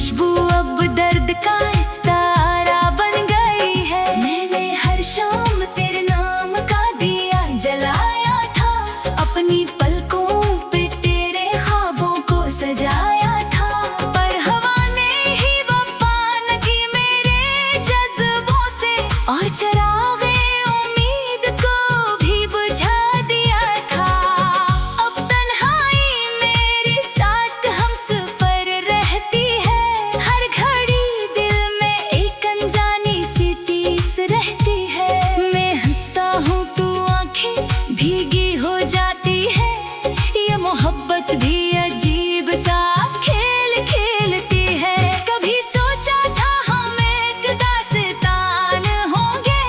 खुशबू अब दर्द का इस्तारा बन गई है। मैंने हर शाम तेरे नाम का दिया जलाया था, अपनी पलकों पे तेरे ख्वाबों को सजाया था। पर हवा ने ही वफा न की मेरे जज्बों से, और चरागे उम्मीद को भी बुझा दिया था। अब तन्हाई मेरे साथ हमसफर रहती है, हर घड़ी दिल में एक अनजानी सी टीस रहती है। मैं हंसता हूँ तू आंखें भीगी हो जाती है, ये मोहब्बत भी अजीब सा खेल खेलती है। कभी सोचा था हम एक दास्तान होंगे,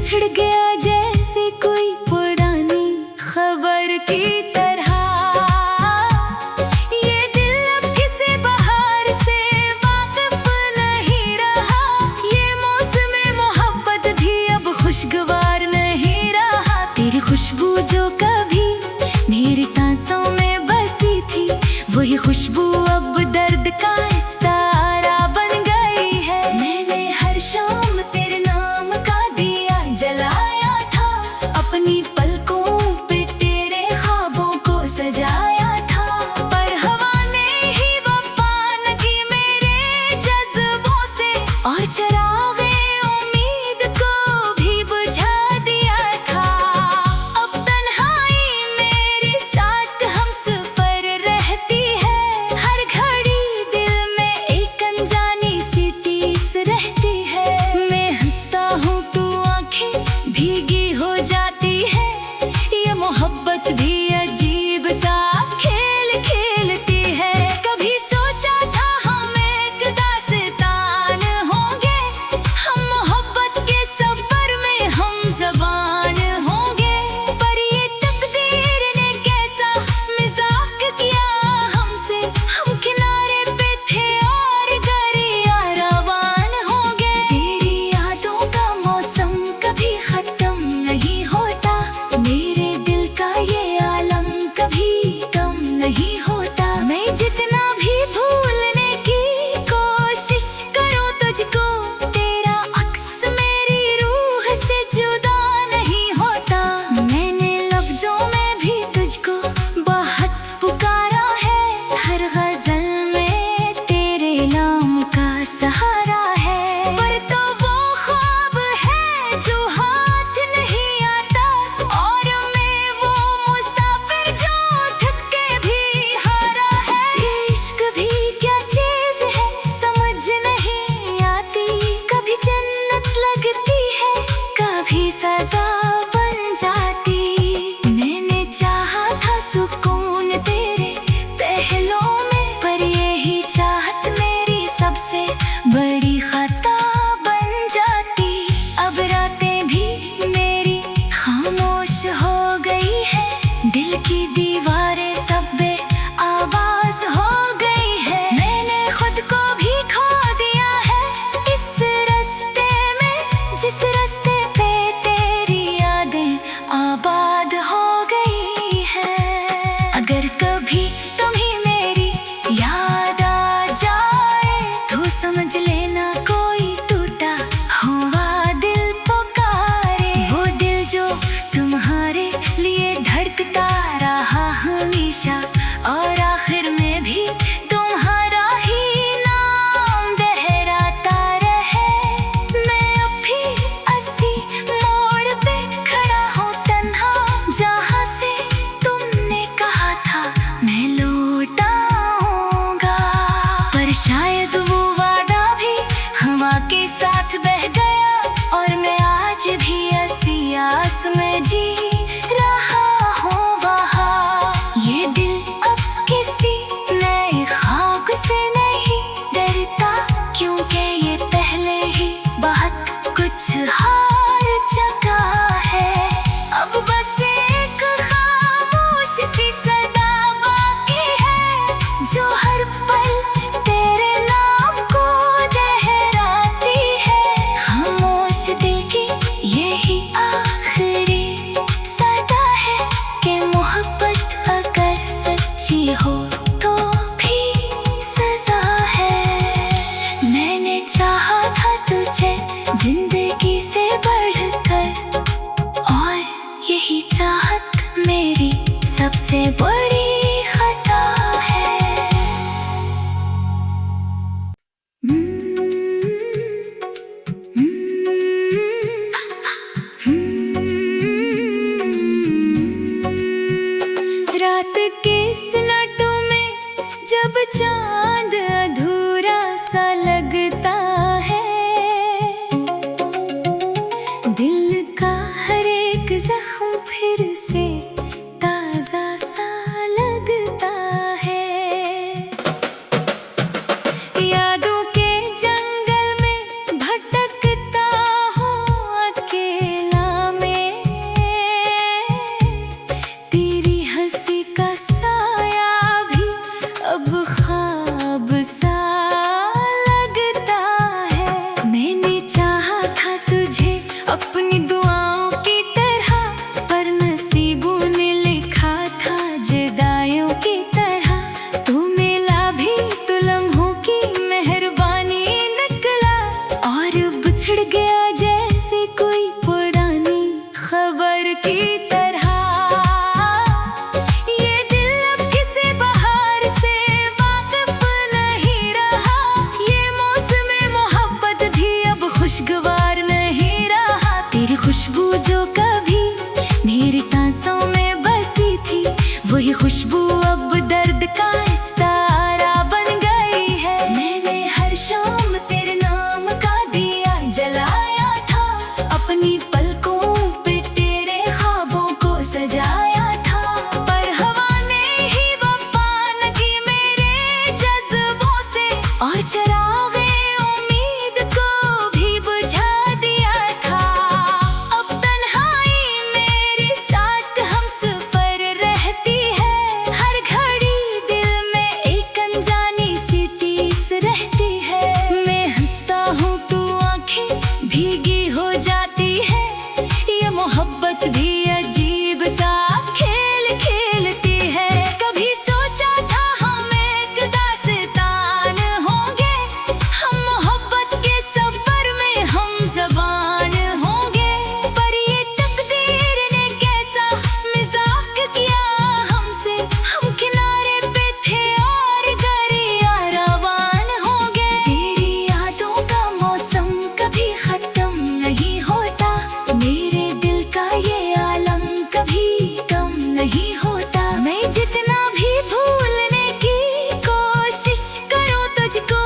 छिड़ गया जैसे कोई पुरानी खबर की तरह। ये दिल अब किसी बहार से वाकिफ नहीं रहा। ये मौसम मोहब्बत भी अब खुशगवार नहीं रहा। तेरी खुशबू जो कभी मेरी सांसों में बसी थी, वही खुशबू अब दर्द का इस्तारा बन गई है। मैंने हर शाम तेरे नाम का दिया जलाया था, अपनी पलकों पे तेरे ख्वाबों को सजाया था। पर हवा ने ही वफा न की मेरे जज्बों से, और चरागे उम्मीद को भी बुझा दिया था। अब तन्हाई मेरे साथ हमसफर रहती है, हर घड़ी दिल में एक अनजानी सी टीस रहती है। मैं हंसता हूँ तो आंखें भीगी हो जाती है, ये मोहब्बत भी अजीब सा खेल खेलती है। कभी सोचा था हम एक दास्तान होंगे, हम मोहब्बत के सफर में हम ज़बान होंगे। पर ये तकदीर ने कैसा मजाक किया हमसे, हम किनारे पे थे और दरिया रवान हो गए। तेरी यादों का मौसम कभी खत्म नहीं होता, मेरे दिल का ये आलम कभी कम नहीं होता। मैं जितना भी भूलने की कोशिश करूं तुझको, तेरा अक्स मेरी रूह से जुदा नहीं होता। मैंने लफ्जों में भी तुझको बहुत पुकारा है, हर गजल में तेरे नाम का सहारा है। पर तो वो ख्वाब है जो हाथ नहीं आता, और मैं वो मुसाफिर जो थक के भी हारा है। इश्क भी क्या चीज है समझ नहीं आती, कभी जन्नत लगती है कभी सजा बन जाती। मैंने चाहा था सुकून तेरे पहलों में, पर यही चाहत मेरी सबसे बड़ी खता बन जाती। अब रातें भी मेरी खामोश हो गई है, दिल की दीवारें सब आवाज हो गई है। मैंने खुद को भी खो दिया है इस रास्ते में, जिस रास्ते पे तेरी यादें आबाद हो गई है। अगर कभी तुम्हें मेरी याद आ जाए तो समझ लेना कोई टूटा हुआ दिल पुकारे। वो दिल जो तुम्हारे लिए धड़कता रहा हमेशा, और आखिर में भी तुम्हारा ही नाम दोहराता रहे। मैं अब भी अस्सी मोड़ पे खड़ा हूँ तन्हा, जहाँ से तुमने कहा था मैं लौट आऊंगा। पर शायद वो वादा भी हवा के साथ बह गया, और मैं आज भी ऐसी आस में जी रहा हूँ वहाँ। ये दिल अब किसी नए ख्वाब से नहीं डरता, क्योंकि ये पहले ही बहुत कुछ हार चुका है। अब बस एक खामोश सी सदा बाकी है, जो हर पल तेरे नाम को दोहराती है। खामोश दिल की यही आखिरी सदा है, कि मोहब्बत अगर सच्ची हो तो भी सजा है। मैंने चाहा था तुझे जिंदगी से बढ़कर, और यही चाहत मेरी सबसे बड़ी खता है। Hmm सफर की तरह। ये दिल अब किसी बहार से वाकिफ नहीं रहा, ये मौसम मोहब्बत भी अब खुशगवार नहीं रहा। तेरी खुशबू जो कभी मेरी सांसों में बसी थी, वही खुशबू अब दर्द का इस्तारा बन गई है। मैंने हर शाम तेरे नाम का दिया जलाया था, अपनी पलकों पे तेरे ख्वाबों को सजाया था। पर हवा ने ही वफा न की मेरे जज्बों से, और चरागे उम्मीद को भी बुझा दिया था। अब तन्हाई मेरे साथ हमसफर रहती है, हर घड़ी दिल में एक अनजानी सी टीस रहती है। मैं हंसता हूँ तू आंखें भीगी हो जाती है, ये मोहब्बत भी अजीब सा खेल खेलती है। कभी सोचा था हम एक दास्तान होंगे, हम मोहब्बत के सफर में हम ज़बान होंगे। पर ये तकदीर ने कैसा मजाक किया हमसे, हम किनारे पे थे और गरिया रवान हो गए। तेरी यादों का मौसम कभी खत्म नहीं होता, मेरे दिल का ये आलम कभी कम नहीं होता। मैं जितना भी भूलने की कोशिश करूं तुझको,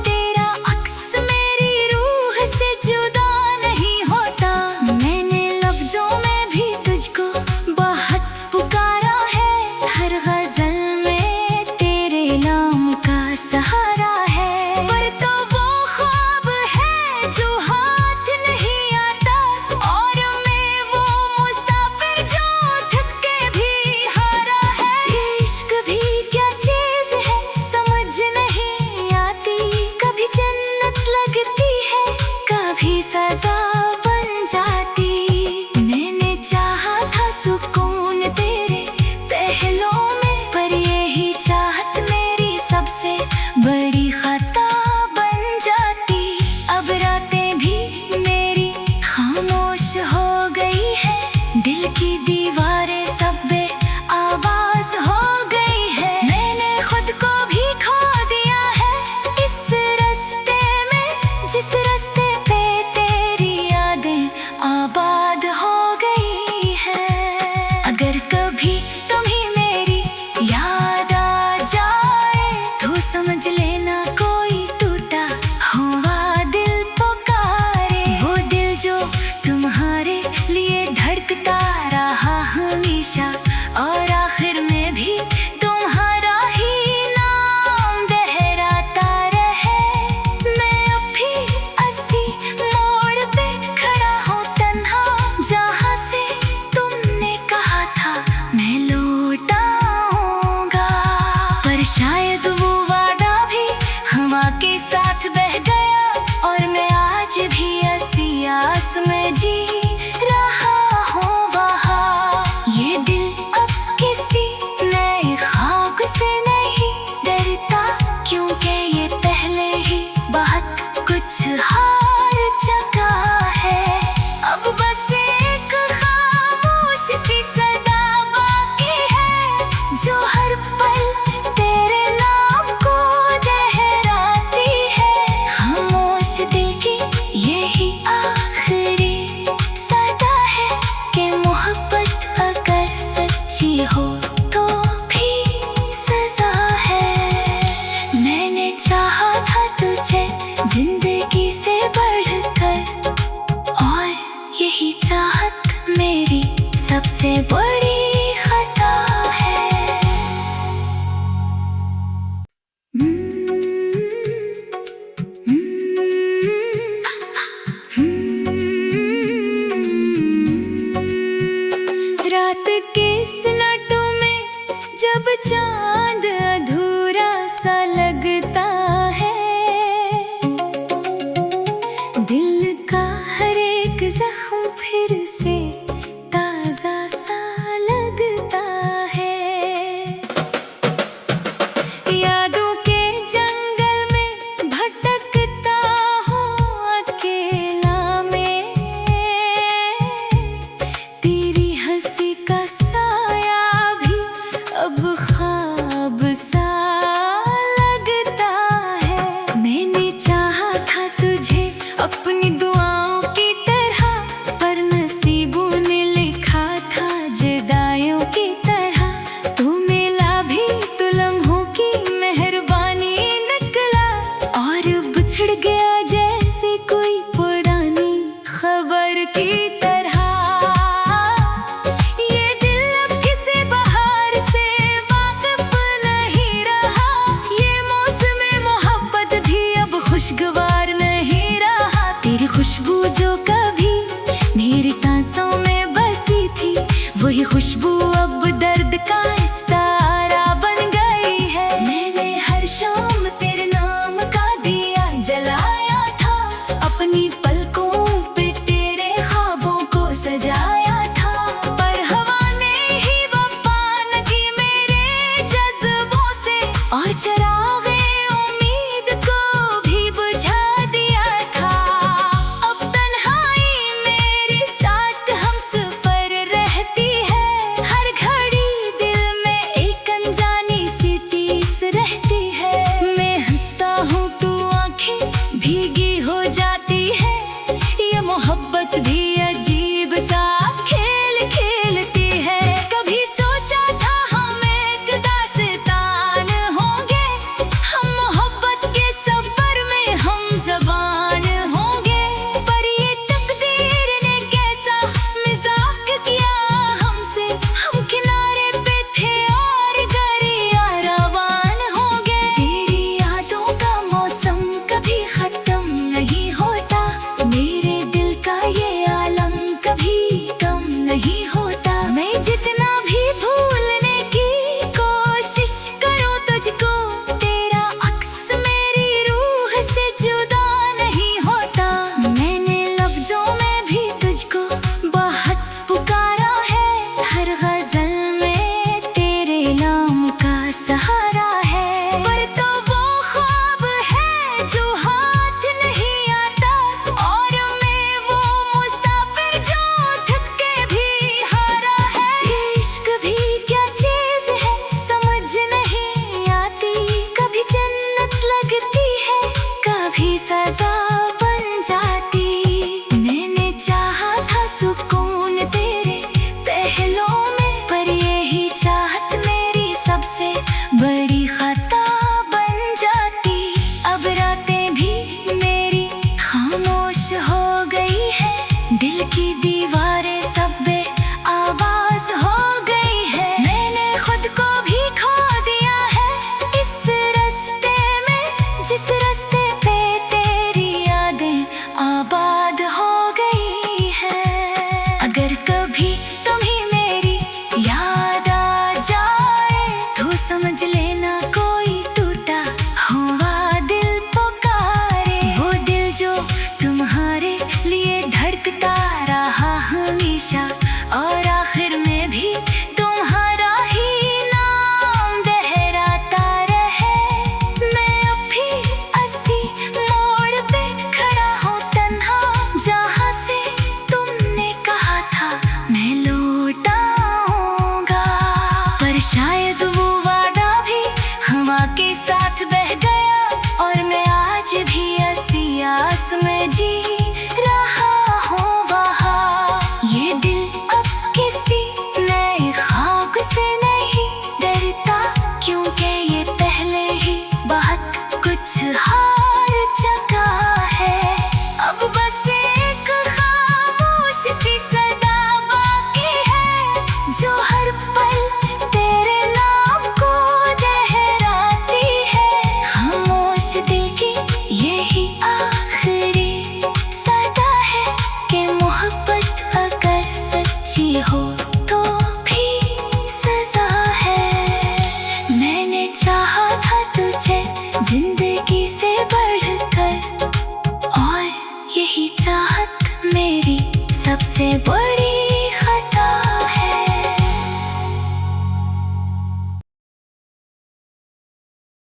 तेरा अक्स मेरी रूह से जुदा नहीं होता। मैंने लफ्जों में भी तुझको बहुत पुकारा है, हर गजल में तेरे नाम का सहारा है। पर तो वो ख्वाब है जो हाथ नहीं आता, और मैं वो मुसाफिर जो थक के भी हारा है। इश्क भी क्या चीज है समझ नहीं आती, कभी जन्नत लगती है कभी सजा बन जाती। मैंने चाहा था सुकून तेरे पहलों में, पर यही चाहत मेरी सबसे बड़ी खता बन जाती। अब रातें भी मेरी खामोश हो गई है, दिल की दीवारें सब आवाज हो गई है। मैंने खुद को भी खो दिया है इस रास्ते में, जिस रास्ते पे तेरी यादें आबाद हो गई है। अगर कभी तुम्हें मेरी याद आ जाए, तो समझ लेना कोई टूटा हुआ दिल पुकारे। वो दिल जो तुम्हारे लिए धड़कता रहा हमेशा, और आखिर में भी तुम्हारा ही नाम दोहराता रहे। मैं अब भी अस्सी मोड़ पे खड़ा हूँ तन्हा, जहाँ से तुमने कहा था मैं लौट आऊंगा। पर शायद वो वादा भी हवा के साथ बह गया, और मैं आज भी ऐसी आस में जी रहा हूँ वहाँ। ये दिल अब किसी नए ख्वाब से नहीं डरता, क्योंकि ये पहले ही बहुत कुछ हार चुका है। अब बस एक खामोश सी सदा बाकी है, जो हर पल तेरे नाम को दोहराती है। खामोश दिल की यही आखिरी सदा है, कि मोहब्बत अगर सच्ची हो तो भी सजा है। मैंने चाहा था तुझे जिंदगी से बढ़कर, और यही चाहत मेरी सबसे बड़ी खता है। रात के सन्नाटों में जब चांद अधूरा सा लगता है, दिल का हर एक जख्म फिर से ताजा सा लगता है। यादों के जंगल में भटकता हूँ अकेला में, तेरी सांसों में बसी थी, वही खुशबू अब दर्द का इस्तारा बन गई है। मैंने हर शाम तेरे नाम का दिया जलाया था, अपनी पलकों पे तेरे ख्वाबों को सजाया था। पर हवा ने ही वफा न की मेरे जज्बों से, और चिरागे उम्मीद को भी बुझा दिया था। अब तन्हाई मेरे साथ हमसफर रहती है, हर घड़ी दिल में एक अनजानी सी टीस रहती है। मैं हंसता हूँ तू आंखें भीगी हो जाती है, ये मोहब्बत भी अजीब सा खेल खेलती है। कभी सोचा था हम एक दास्तान होंगे, हम मोहब्बत के सफर में हम ज़बान होंगे, पर ये तकदीर ने कैसा मजाक किया हमसे। हम किनारे पे थे और दरिया रवान हो गए। तेरी यादों का मौसम कभी खत्म नहीं होता, मेरे दिल का ये आलम कभी कम नहीं होता। मैं जितना भी भूलने की कोशिश करूं तुझको, तेरा अक्स मेरी रूह से जुदा नहीं होता। मैंने लफ्जों में भी तुझको बहुत पुकारा है, हर गजल में तेरे नाम का सहारा है। पर तो वो ख्वाब है जो हाथ नहीं आता, और मैं वो मुसाफिर जो थक के भी हारा है। इश्क भी क्या चीज है समझ नहीं आती, कभी जन्नत लगती है कभी सजा बन जाती। मैंने चाहा था सुकून तेरे पहलों में, पर यही चाहत मेरी सबसे बड़ी खता बन जाती। अब रातें भी मेरी खामोश हो गई है, दिल की दीवारें सब आवाज हो गई है। मैंने खुद को भी खो दिया है इस रास्ते में, जिस रास्ते पे तेरी यादें आबाद हो गई है। अगर कभी तुम्हें मेरी याद आ जाए, तो समझ लेना कोई टूटा हुआ दिल पुकारे। वो दिल जो तुम्हारे लिए धड़कता रहा हमेशा,